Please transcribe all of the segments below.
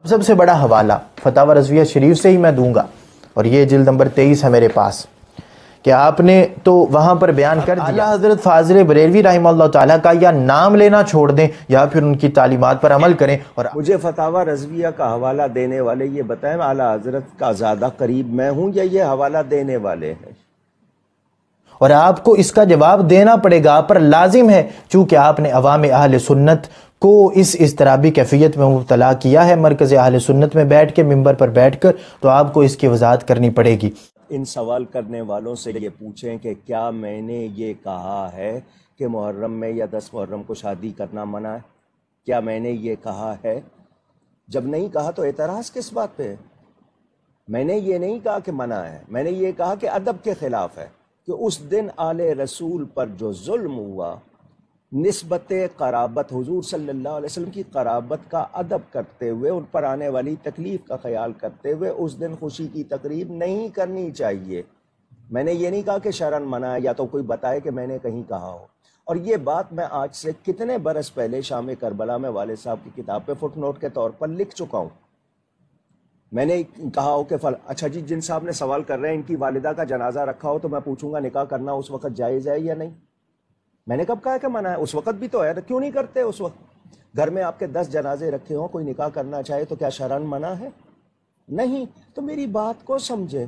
سب سے بڑا حوالہ فتاوی رضویہ شریف سے ہی میں دوں گا، اور یہ جلد نمبر 23 ہے میرے پاس، کہ آپ نے تو وہاں پر بیان کر دیا اعلیٰ حضرت فاضل بریلوی رحمہ اللہ تعالیٰ کا یا نام لینا چھوڑ دیں یا پھر ان کی تعلیمات پر عمل کریں۔ اور مجھے فتاوی رضویہ کا حوالہ دینے والے یہ بتائیں اعلیٰ حضرت کا زیادہ قریب میں ہوں یا یہ حوالہ دینے والے ہیں؟ اور آپ کو اس کا جواب دینا پڑے گا، آپ پر لازم ہے، چونکہ آپ نے عوام اہل سنت کو اس اضطرابی کیفیت میں مبتلا کیا ہے مرکز اہل سنت میں بیٹھ کے، ممبر پر بیٹھ کر، تو آپ کو اس کی وضاحت کرنی پڑے گی۔ ان سوال کرنے والوں سے یہ پوچھیں کہ کیا میں نے یہ کہا ہے کہ محرم میں یا 10 محرم کو شادی کرنا منع ہے؟ کیا میں نے یہ کہا ہے؟ جب نہیں کہا تو اعتراض کس بات پہ ہے؟ میں نے یہ نہیں کہا کہ منع ہے، میں نے یہ کہا کہ ادب کے خلاف ہے، کہ اس دن آل رسول پر جو ظلم ہوا، نسبت قرابت، حضور صلی اللہ علیہ وسلم کی قرابت کا ادب کرتے ہوئے، ان پر آنے والی تکلیف کا خیال کرتے ہوئے اس دن خوشی کی تقریب نہیں کرنی چاہیے۔ میں نے یہ نہیں کہا کہ شرعاً منع ہے، یا تو کوئی بتائے کہ میں نے کہیں کہا ہو۔ اور یہ بات میں آج سے کتنے برس پہلے شام کربلا میں والد صاحب کی کتاب پہ فٹ نوٹ کے طور پر لکھ چکا ہوں۔ میں نے کہا ہو کہ اچھا جی، جن صاحب نے سوال کر رہے ہیں ان کی والدہ کا جنازہ رکھا ہو تو میں پوچھوں گا نکاح کرنا اس وقت جائز ہے یا نہیں؟ میں نے کب کہا کہ منع ہے؟ اس وقت بھی تو ہے، کیوں نہیں کرتے؟ اس وقت گھر میں آپ کے 10 جنازے رکھے ہوں، کوئی نکاح کرنا چاہے تو کیا شرعاً منع ہے؟ نہیں۔ تو میری بات کو سمجھے،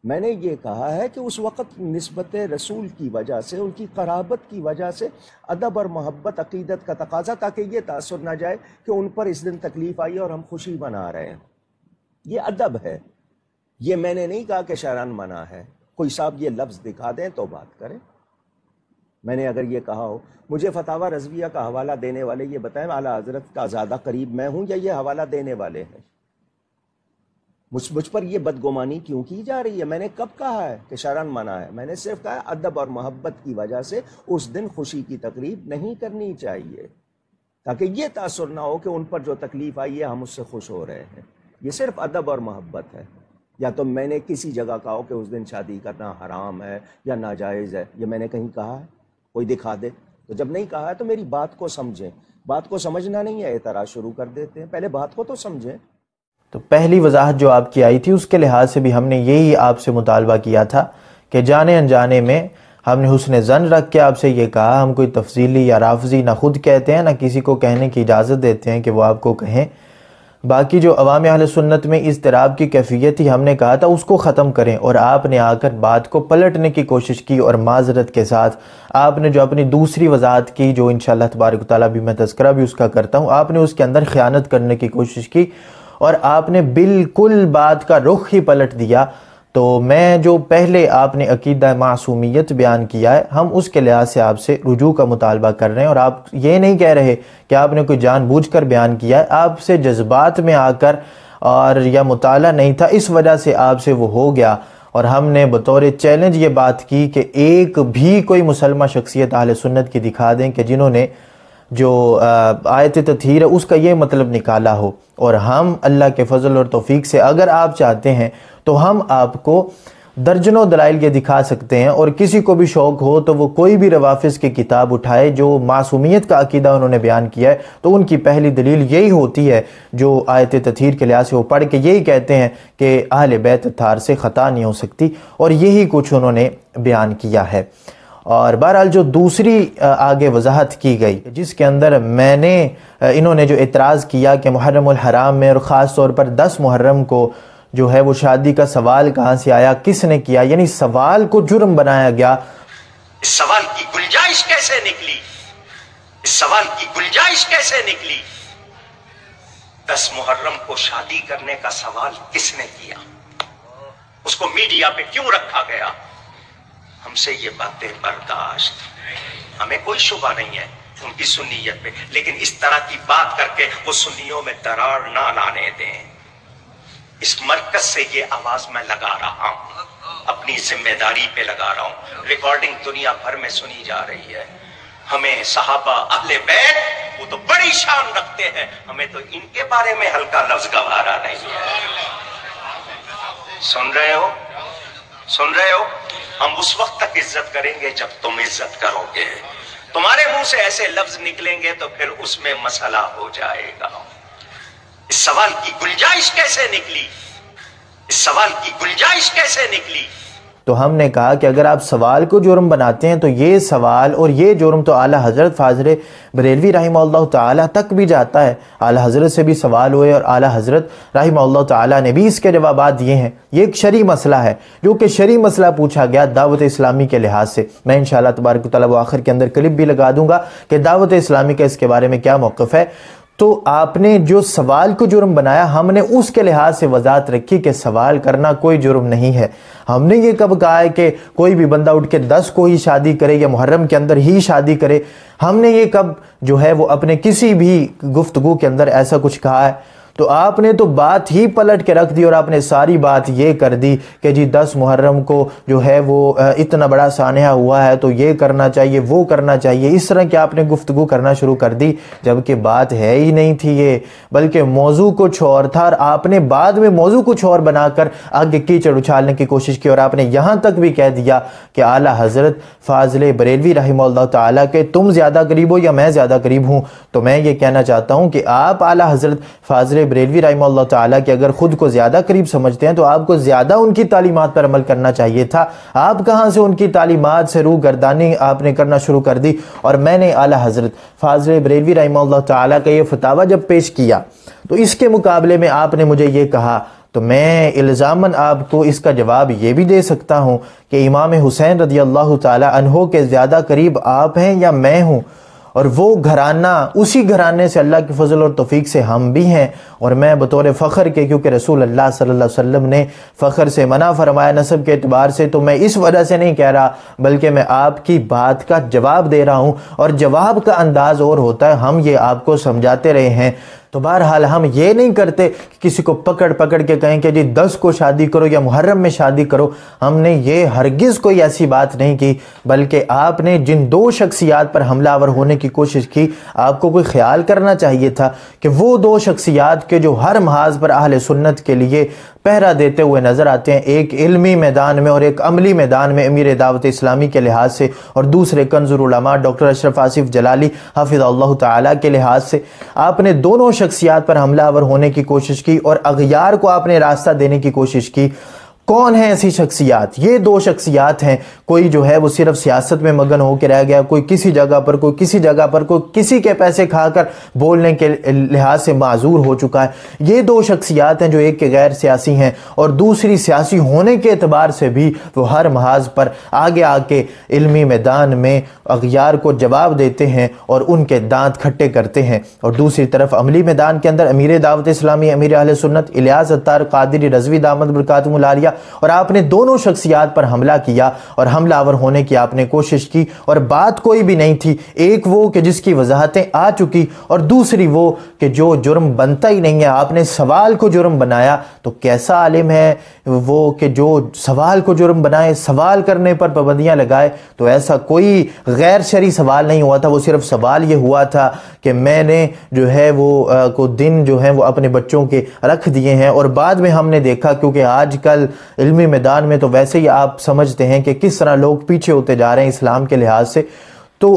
میں نے یہ کہا ہے کہ اس وقت نسبت رسول کی وجہ سے، ان کی قرابت کی وجہ سے ادب اور محبت عقیدت کا تقاضا، تاکہ یہ تاثر نہ جائے کہ ان پر اس دن تکلیف آئی اور ہم خوشی منا رہے ہیں۔ یہ ادب ہے، یہ میں نے نہیں کہا کہ شرعاً منع ہے۔ کوئی صاحب یہ لفظ دکھا دیں تو بات کریں۔ میں نے اگر یہ کہا ہو، مجھے فتاوی رضویہ کا حوالہ دینے والے یہ بتائیں اعلیٰ حضرت کا زیادہ قریب میں ہوں یا یہ حوالہ دینے والے ہیں؟ مجھ پر یہ بدگمانی کیوں کی جا رہی ہے؟ میں نے کب کہا ہے کہ شرعاً منع ہے؟ میں نے صرف کہا ہے ادب اور محبت کی وجہ سے اس دن خوشی کی تقریب نہیں کرنی چاہیے، تاکہ یہ تاثر نہ ہو کہ ان پر جو تکلیف آئی ہے ہم اس سے خوش ہو رہے ہیں۔ یہ صرف ادب اور محبت ہے۔ یا تو میں نے کسی جگہ کہا ہو کہ اس دن شادی کرنا حرام ہے یا ناجائز ہے، یہ میں نے کہیں کہا ہے؟ کوئی دکھا دے۔ تو جب نہیں کہا ہے تو میری بات کو سمجھیں۔ بات کو سمجھنا نہیں ہے اعتراض شروع کر دیتے ہیں، پہلے بات کو تو سمجھیں۔ تو پہلی وضاحت جو آپ کی آئی تھی اس کے لحاظ سے بھی ہم نے یہی آپ سے مطالبہ کیا تھا کہ جانے انجانے میں ہم نے حسن ظن رکھ کے آپ سے یہ کہا، ہم کوئی تفصیلی یا رافضی نہ خود کہتے ہیں نہ کسی کو کہنے کی اجازت دیتے ہیں کہ وہ آپ کو کہیں۔ باقی جو عوام اہل سنت میں اضطراب کی کیفیت تھی، ہم نے کہا تھا اس کو ختم کریں، اور آپ نے آ کر بات کو پلٹنے کی کوشش کی، اور معذرت کے ساتھ آپ نے جو اپنی دوسری وضاحت کی، جو انشاءاللہ تبارک و تعالیٰ بھی میں تذکرہ بھی اس کا کرتا ہوں، آپ نے اس کے اندر خیانت کرنے کی کوشش کی اور آپ نے بالکل بات کا رخ ہی پلٹ دیا۔ تو میں جو پہلے آپ نے عقیدہ معصومیت بیان کیا ہے، ہم اس کے لحاظ سے آپ سے رجوع کا مطالبہ کر رہے ہیں، اور آپ یہ نہیں کہہ رہے کہ آپ نے کوئی جان بوجھ کر بیان کیا ہے، آپ سے جذبات میں آ کر اور یا مطالعہ نہیں تھا، اس وجہ سے آپ سے وہ ہو گیا۔ اور ہم نے بطور چیلنج یہ بات کی کہ ایک بھی کوئی مسلمہ شخصیت اہل سنت کی دکھا دیں کہ جنہوں نے جو آیت تطہیر ہے اس کا یہ مطلب نکالا ہو، اور ہم اللہ کے فضل اور توفیق سے اگر آپ چاہتے ہیں تو ہم آپ کو درجنوں دلائل یہ دکھا سکتے ہیں، اور کسی کو بھی شوق ہو تو وہ کوئی بھی روافض کی کتاب اٹھائے جو معصومیت کا عقیدہ انہوں نے بیان کیا ہے، تو ان کی پہلی دلیل یہی ہوتی ہے جو آیت تطہیر کے لحاظ سے وہ پڑھ کے یہی کہتے ہیں کہ اہل بیت اطہار سے خطا نہیں ہو سکتی، اور یہی کچھ انہوں نے بیان کیا ہے۔ اور بہرحال جو دوسری آگے وضاحت کی گئی، جس کے اندر میں نے انہوں نے جو اعتراض کیا کہ محرم الحرام میں اور خاص طور پر 10 محرم کو جو ہے وہ شادی کا سوال کہاں سے آیا، کس نے کیا، یعنی سوال کو جرم بنایا گیا۔ اس سوال کی گنجائش کیسے نکلی؟ اس سوال کی گنجائش کیسے نکلی؟ 10 محرم کو شادی کرنے کا سوال کس نے کیا؟ اس کو میڈیا پہ کیوں رکھا گیا؟ ہم سے یہ باتیں برداشت، ہمیں کوئی شبہ نہیں ہے ان کی سنیت پہ، لیکن اس طرح کی بات کر کے وہ سنیوں میں درار نہ لانے دیں۔ اس مرکز سے یہ آواز میں لگا رہا ہوں، اپنی ذمہ داری پہ لگا رہا ہوں، ریکارڈنگ دنیا بھر میں سنی جا رہی ہے۔ ہمیں صحابہ اہل بیت وہ تو بڑی شان رکھتے ہیں، ہمیں تو ان کے بارے میں ہلکا لفظ گوارا نہیں ہے۔ سن رہے ہو؟ سن رہے ہو؟ ہم اس وقت تک عزت کریں گے جب تم عزت کرو گے۔ تمہارے منہ سے ایسے لفظ نکلیں گے تو پھر اس میں مسئلہ ہو جائے گا۔ اس سوال کی گنجائش کیسے نکلی؟ اس سوال کی گنجائش کیسے نکلی؟ تو ہم نے کہا کہ اگر آپ سوال کو جرم بناتے ہیں تو یہ سوال اور یہ جرم تو اعلیٰ حضرت فاضل بریلوی رحمہ اللہ تعالیٰ تک بھی جاتا ہے. اعلیٰ حضرت سے بھی سوال ہوئے اور اعلیٰ حضرت رحمہ اللہ تعالیٰ نے بھی اس کے جوابات دیے ہیں. یہ ایک شرعی مسئلہ ہے جو کہ شرعی مسئلہ پوچھا گیا دعوت اسلامی کے لحاظ سے. میں انشاءاللہ تبارک و تعالیٰ وہ آخر کے اندر کلپ بھی لگا دوں گا کہ دعوت اسلامی کا اس کے بارے میں کیا موقف ہے. تو آپ نے جو سوال کو جرم بنایا ہم نے اس کے لحاظ سے وضاحت رکھی کہ سوال کرنا کوئی جرم نہیں ہے. ہم نے یہ کب کہا ہے کہ کوئی بھی بندہ اٹھ کے 10 کو ہی شادی کرے یا محرم کے اندر ہی شادی کرے؟ ہم نے یہ کب جو ہے وہ اپنے کسی بھی گفتگو کے اندر ایسا کچھ کہا ہے؟ تو آپ نے تو بات ہی پلٹ کے رکھ دی اور آپ نے ساری بات یہ کر دی کہ جی 10 محرم کو جو ہے وہ اتنا بڑا سانحہ ہوا ہے تو یہ کرنا چاہیے وہ کرنا چاہیے. اس طرح کی آپ نے گفتگو کرنا شروع کر دی جبکہ بات ہے ہی نہیں تھی یہ، بلکہ موضوع کچھ اور تھا اور آپ نے بعد میں موضوع کچھ اور بنا کر آگے کیچڑ اچھالنے کی کوشش کی اور آپ نے یہاں تک بھی کہہ دیا کہ اعلیٰ حضرت فاضل بریلوی رحمہ اللہ تعالیٰ کہ تم زیادہ قریب ہو یا میں زیادہ قریب ہوں. تو میں یہ کہنا چاہتا ہوں کہ آپ اعلیٰ حضرت فاضل بریلوی رحمہ اللہ تعالیٰ کہ اگر خود کو زیادہ قریب سمجھتے ہیں تو آپ کو زیادہ ان کی تعلیمات پر عمل کرنا چاہیے تھا. آپ کہاں سے ان کی تعلیمات سے روگردانی آپ نے کرنا شروع کر دی. اور میں نے اعلیٰ حضرت فاضل بریلوی رحمہ اللہ تعالیٰ کا یہ فتاویٰ جب پیش کیا تو اس کے مقابلے میں آپ نے مجھے یہ کہا تو میں الزاماً آپ کو اس کا جواب یہ بھی دے سکتا ہوں کہ امام حسین رضی اللہ تعالی عنہ کے زیادہ قریب آپ ہیں یا میں ہوں، اور وہ گھرانہ اسی گھرانے سے اللہ کی فضل اور توفیق سے ہم بھی ہیں. اور میں بطور فخر کے، کیونکہ رسول اللہ صلی اللہ علیہ وسلم نے فخر سے منع فرمایا نسب کے اعتبار سے، تو میں اس وجہ سے نہیں کہہ رہا بلکہ میں آپ کی بات کا جواب دے رہا ہوں اور جواب کا انداز اور ہوتا ہے. ہم یہ آپ کو سمجھاتے رہے ہیں. تو بہرحال ہم یہ نہیں کرتے کہ کسی کو پکڑ کے کہیں کہ جی 10 کو شادی کرو یا محرم میں شادی کرو. ہم نے یہ ہرگز کوئی ایسی بات نہیں کی، بلکہ آپ نے جن 2 شخصیات پر حملہ آور ہونے کی کوشش کی آپ کو کوئی خیال کرنا چاہیے تھا کہ وہ 2 شخصیات کے جو ہر محاذ پر اہل سنت کے لیے پہرا دیتے ہوئے نظر آتے ہیں، ایک علمی میدان میں اور ایک عملی میدان میں امیر دعوت اسلامی کے لحاظ سے، اور دوسرے کنز العلماء ڈاکٹر اشرف آصف جلالی حفظ اللہ تعالیٰ کے لحاظ سے. آپ نے دونوں شخصیات پر حملہ آور ہونے کی کوشش کی اور اغیار کو آپ نے راستہ دینے کی کوشش کی. کون ہیں ایسی شخصیات؟ یہ 2 شخصیات ہیں. کوئی جو ہے وہ صرف سیاست میں مگن ہو کے رہ گیا، کوئی کسی جگہ پر، کوئی کسی جگہ پر، کوئی کسی کے پیسے کھا کر بولنے کے لحاظ سے معذور ہو چکا ہے. یہ 2 شخصیات ہیں جو ایک کے غیر سیاسی ہیں اور دوسری سیاسی ہونے کے اعتبار سے بھی وہ ہر محاذ پر آگے آ کے علمی میدان میں اغیار کو جواب دیتے ہیں اور ان کے دانت کھٹے کرتے ہیں. اور دوسری طرف عملی میدان کے اندر امیر دعوت اسلامی، امیر اہل سنت الیاس عطار قادری رضوی دامت برکاتہم العالیہ، اور آپ نے دونوں شخصیات پر حملہ کیا اور حملہ آور ہونے کی آپ نے کوشش کی. اور بات کوئی بھی نہیں تھی، ایک وہ کہ جس کی وضاحتیں آ چکی اور دوسری وہ کہ جو جرم بنتا ہی نہیں ہے. آپ نے سوال کو جرم بنایا تو کیسا عالم ہے وہ کہ جو سوال کو جرم بنائے، سوال کرنے پر پابندیاں لگائے؟ تو ایسا کوئی غیر شرعی سوال نہیں ہوا تھا. وہ صرف سوال یہ ہوا تھا کہ میں نے جو ہے وہ کو دن جو ہے وہ اپنے بچوں کے رکھ دیے ہیں. اور بعد میں ہم نے دیکھا، کیونکہ آج کل علمی میدان میں تو ویسے ہی آپ سمجھتے ہیں کہ کس طرح لوگ پیچھے ہوتے جا رہے ہیں اسلام کے لحاظ سے، تو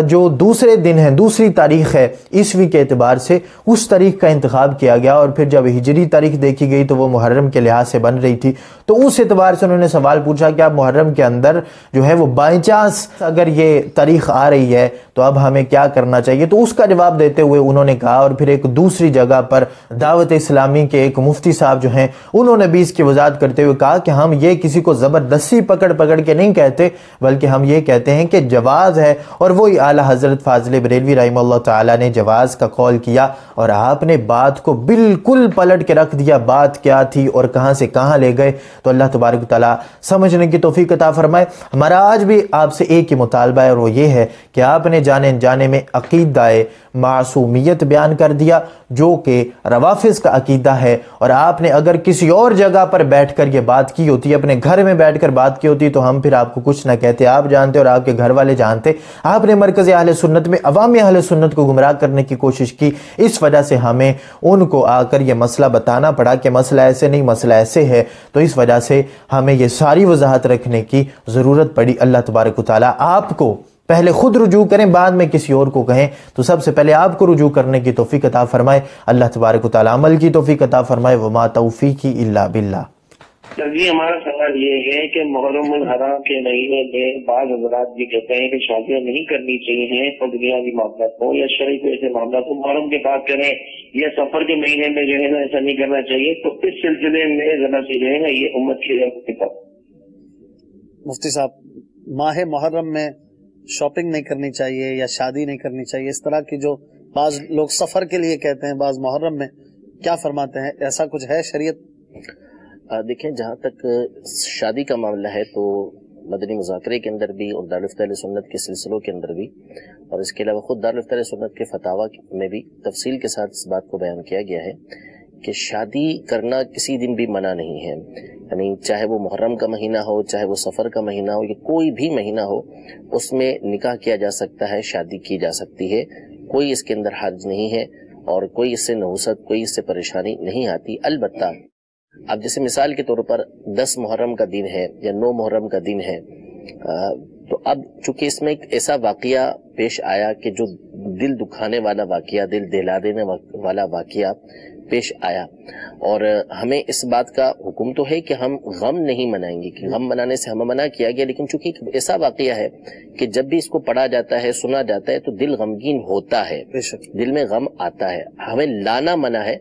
جو دوسرے دن ہے، دوسری تاریخ ہے عیسوی کے اعتبار سے، اس تاریخ کا انتخاب کیا گیا. اور پھر جب ہجری تاریخ دیکھی گئی تو وہ محرم کے لحاظ سے بن رہی تھی. تو اس اعتبار سے انہوں نے سوال پوچھا کہ اب محرم کے اندر جو ہے وہ بائی چانس اگر یہ تاریخ آ رہی ہے تو اب ہمیں کیا کرنا چاہیے. تو اس کا جواب دیتے ہوئے انہوں نے کہا، اور پھر ایک دوسری جگہ پر دعوت اسلامی کے ایک مفتی صاحب جو ہیں انہوں نے بھی اس کی وضاحت کرتے ہوئے کہا کہ ہم یہ کسی کو زبردستی پکڑ کے نہیں کہتے، بلکہ ہم یہ کہتے ہیں کہ جواز ہے. اور وہی اعلیٰ حضرت فاضل بریلوی رحمہ اللہ تعالیٰ نے جواز کا قول کیا اور آپ نے بات کو بالکل پلٹ کے رکھ دیا. بات کیا تھی اور کہاں سے کہاں لے گئے. تو اللہ تبارک و تعالیٰ سمجھنے کی توفیق عطا فرمائے. ہمارا آج بھی آپ سے ایک ہی مطالبہ ہے اور وہ یہ ہے کہ آپ نے جانے میں عقیدہ معصومیت بیان کر دیا جو کہ روافض کا عقیدہ ہے. اور آپ نے اگر کسی اور جگہ پر بیٹھ کر یہ بات کی ہوتی، اپنے گھر میں بیٹھ کر بات کی ہوتی، تو ہم پھر آپ کو کچھ نہ کہتے. آپ جانتے اور آپ کے گھر والے جانتے. آپ نے مرکز اہل سنت میں عوام اہل سنت کو گمراہ کرنے کی کوشش کی. اس وجہ سے ہمیں ان کو آ کر یہ مسئلہ بتانا پڑا کہ مسئلہ ایسے نہیں، مسئلہ ایسے ہے. تو اس وجہ سے ہمیں یہ ساری وضاحت رکھنے کی ضرورت پڑی. اللہ تبارک و تعالیٰ آپ کو پہلے خود رجوع کریں، بعد میں کسی اور کو کہیں. تو سب سے پہلے آپ کو رجوع کرنے کی توفیق عطا فرمائے اللہ تبارک و تعالیٰ، عمل کی توفیق عطا فرمائے. وما توفیقی الا باللہ. جی ہمارا سوال یہ ہے کہ محرم الحرام کے مہینے میں بعض حضرات یہ کہتے ہیں کہ شادیاں نہیں کرنی چاہیے اور دنیاوی معاملات ہو یا شرعی کوئی ایسے معاملات ہو محرم کے بعد کریں یا سفر کے مہینے میں جو ہے نا ایسا نہیں کرنا چاہیے. تو اس سلسلے میں ذرا سے جو ہے نا یہ امت کی مفتی صاحب، ماہ محرم میں شاپنگ نہیں کرنی چاہیے یا شادی نہیں کرنی چاہیے، اس طرح کی جو بعض لوگ سفر کے لیے کہتے ہیں بعض محرم میں، کیا فرماتے ہیں؟ ایسا کچھ ہے شریعت؟ دیکھیں، جہاں تک شادی کا معاملہ ہے تو مدنی مذاکرے کے اندر بھی اور دارالفتہ اہل سنت کے سلسلوں کے اندر بھی، اور اس کے علاوہ خود دارالفتہ اہل سنت کے فتاویٰ میں بھی تفصیل کے ساتھ اس بات کو بیان کیا گیا ہے کہ شادی کرنا کسی دن بھی منع نہیں ہے. یعنی چاہے وہ محرم کا مہینہ ہو، چاہے وہ سفر کا مہینہ ہو، یا کوئی بھی مہینہ ہو، اس میں نکاح کیا جا سکتا ہے، شادی کی جا سکتی ہے. کوئی اس کے اندر حرج نہیں ہے اور کوئی اس سے نحوست، کوئی اس سے پریشانی نہیں آتی. البتہ اب جیسے مثال کے طور پر 10 محرم کا دن ہے یا 9 محرم کا دن ہے، تو اب چونکہ اس میں ایک ایسا واقعہ پیش آیا کہ جو دل دکھانے والا واقعہ، دل دہلا دینے والا واقعہ پیش آیا، اور ہمیں اس بات کا حکم تو ہے کہ ہم غم نہیں منائیں گے، کہ غم منانے سے ہمیں منع کیا گیا، لیکن چونکہ ایک ایسا واقعہ ہے کہ جب بھی اس کو پڑھا جاتا ہے، سنا جاتا ہے، تو دل غمگین ہوتا ہے، دل میں غم آتا ہے. ہمیں لانا منع ہے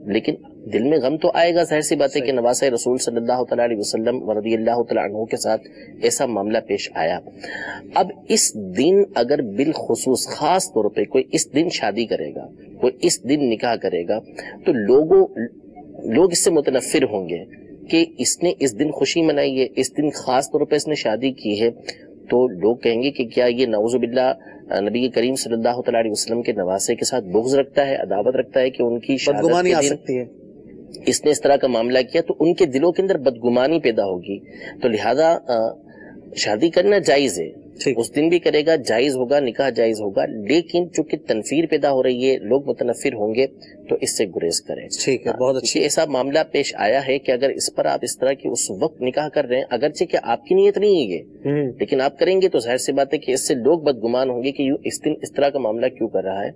لیکن دل میں غم تو آئے گا. ظاہر سی بات ہے کہ نواسہ رسول صلی اللہ تعالیٰ علیہ وسلم رضی اللہ تعالیٰ عنہ کے ساتھ ایسا معاملہ پیش آیا. اب اس دن اگر بالخصوص خاص طور پہ کوئی اس دن شادی کرے گا، کوئی اس دن نکاح کرے گا، تو لوگ اس سے متنفر ہوں گے کہ اس نے اس دن خوشی منائی ہے، اس دن خاص طور پہ اس نے شادی کی ہے. تو لوگ کہیں گے کہ کیا یہ نعوذ باللہ نبی کریم صلی اللہ تعالیٰ علیہ وسلم کے نواسے کے ساتھ بغض رکھتا ہے، عداوت رکھتا ہے کہ ان کی بدگمانی آ سکتی ہے، اس نے اس طرح کا معاملہ کیا، تو ان کے دلوں کے اندر بدگمانی پیدا ہوگی. تو لہذا شادی کرنا جائز ہے، اس دن بھی کرے گا، جائز ہوگا، نکاح جائز ہوگا، لیکن چونکہ تنفیر پیدا ہو رہی ہے، لوگ متنفر ہوں گے، تو اس سے گریز کریں. ٹھیک ہے، بہت اچھی. ایسا معاملہ پیش آیا ہے کہ اگر اس پر آپ اس طرح کی اس وقت نکاح کر رہے ہیں، اگرچہ کہ آپ کی نیت نہیں ہے یہ، لیکن آپ کریں گے تو ظاہر سی بات ہے کہ اس سے لوگ بدگمان ہوں گے کہ اس دن اس طرح کا معاملہ کیوں کر رہا ہے.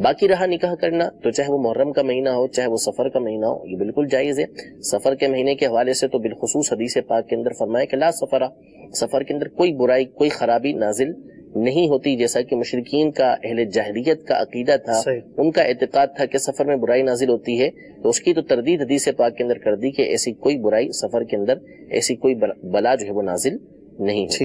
باقی رہا نکاح کرنا، تو چاہے وہ محرم کا مہینہ ہو، چاہے وہ سفر کا مہینہ ہو، یہ بالکل جائز ہے. سفر کے مہینے کے حوالے سے تو بالخصوص حدیث پاک کے اندر فرمایا کہ لا سفرہ، سفر کے اندر کوئی برائی، کوئی خرابی نازل نہیں ہوتی، جیسا کہ مشرکین کا، اہل جاہلیت کا عقیدہ تھا. ان کا اعتقاد تھا کہ سفر میں برائی نازل ہوتی ہے، تو اس کی تو تردید حدیث پاک کے اندر کر دی کہ ایسی کوئی برائی سفر کے اندر، ایسی کوئی بلا جو ہے وہ نازل نہیں ہوتی.